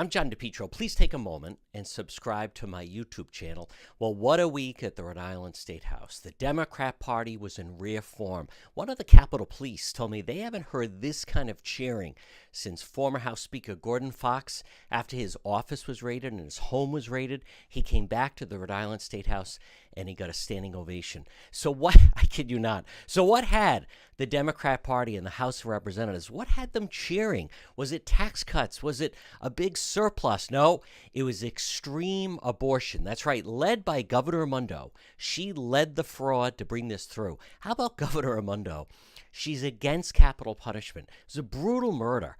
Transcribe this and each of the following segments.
I'm John DePetro. Please take a moment and subscribe to my YouTube channel. Well, what a week at the Rhode Island State House. The Democrat Party was in rare form. One of the Capitol Police told me they haven't heard this kind of cheering since former House Speaker Gordon Fox, after his office was raided and his home was raided, he came back to the Rhode Island State House and he got a standing ovation. So what, I kid you not, so what had the Democrat Party in the House of Representatives, what had them cheering? Was it tax cuts? Was it a big surplus? No, it was extreme abortion. That's right, led by Governor Raimondo. She led the fraud to bring this through. How about Governor Raimondo? She's against capital punishment. It was a brutal murder.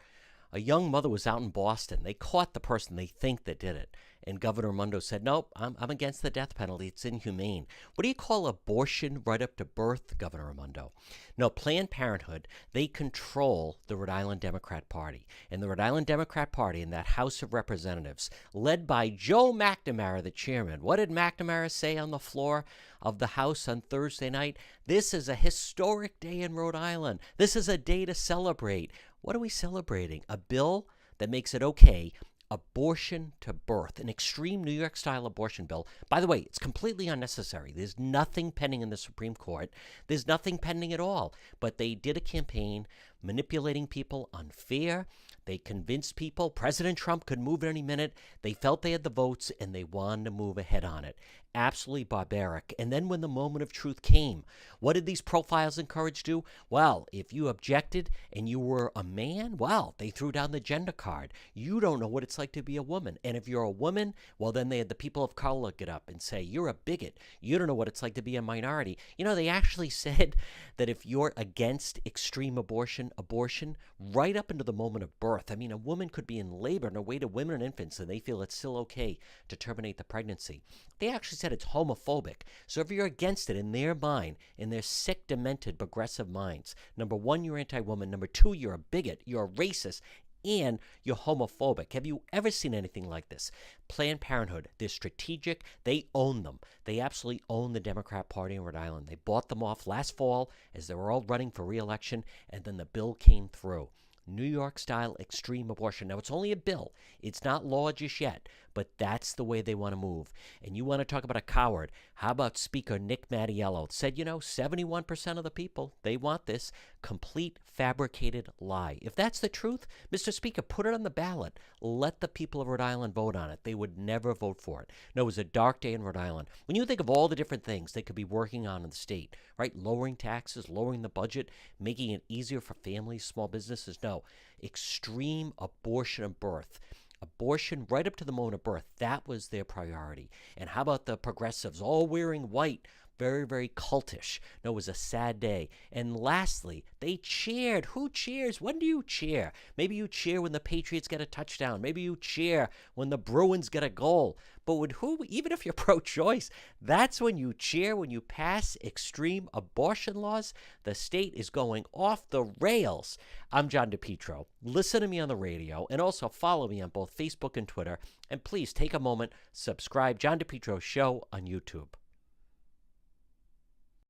A young mother was out in Boston. They caught the person they think that did it. And Governor Raimondo said, nope, I'm against the death penalty. It's inhumane. What do you call abortion right up to birth, Governor Raimondo? No, Planned Parenthood, they control the Rhode Island Democrat Party. And the Rhode Island Democrat Party in that House of Representatives, led by Joe McNamara, the chairman. What did McNamara say on the floor of the House on Thursday night? This is a historic day in Rhode Island. This is a day to celebrate. What are we celebrating? A bill that makes it okay, abortion to birth, an extreme New York-style abortion bill. By the way, it's completely unnecessary. There's nothing pending in the Supreme Court. There's nothing pending at all. But they did a campaign manipulating people unfair. They convinced people President Trump could move at any minute. They felt they had the votes, and they wanted to move ahead on it. Absolutely barbaric. And then when the moment of truth came, what did these profiles encourage do? Well, if you objected and you were a man, well, they threw down the gender card. You don't know what it's like to be a woman. And if you're a woman, well, then they had the people of color get up and say, you're a bigot. You don't know what it's like to be a minority. You know, they actually said that if you're against extreme abortion right up into the moment of birth. I mean, a woman could be in labor on her way to women and infants, and they feel it's still okay to terminate the pregnancy. They actually said it's homophobic. So if you're against it in their mind, in their sick, demented, progressive minds, number one, you're anti-woman. Number two, you're a bigot. You're a racist. And you're homophobic. Have you ever seen anything like this? Planned Parenthood, they're strategic. They own them. They absolutely own the Democrat Party in Rhode Island. They bought them off last fall as they were all running for re-election, and then the bill came through. New York-style extreme abortion. Now, it's only a bill. It's not law just yet, but that's the way they want to move. And you want to talk about a coward. How about Speaker Nick Mattiello? Said, 71% of the people, they want this. Complete fabricated lie. If that's the truth, Mr. Speaker, put it on the ballot. Let the people of Rhode Island vote on it. They would never vote for it. No, it was a dark day in Rhode Island. When you think of all the different things they could be working on in the state, right? Lowering taxes, lowering the budget, making it easier for families, small businesses. No, extreme abortion of birth. Abortion right up to the moment of birth. That was their priority. And how about the progressives all wearing white? Very, very cultish. No, it was a sad day. And lastly, they cheered. Who cheers? When do you cheer? Maybe you cheer when the Patriots get a touchdown. Maybe you cheer when the Bruins get a goal. But with who, even if you're pro-choice, that's when you cheer, when you pass extreme abortion laws. The state is going off the rails. I'm John DePetro. Listen to me on the radio and also follow me on both Facebook and Twitter. And please take a moment, subscribe John DePetro Show on YouTube.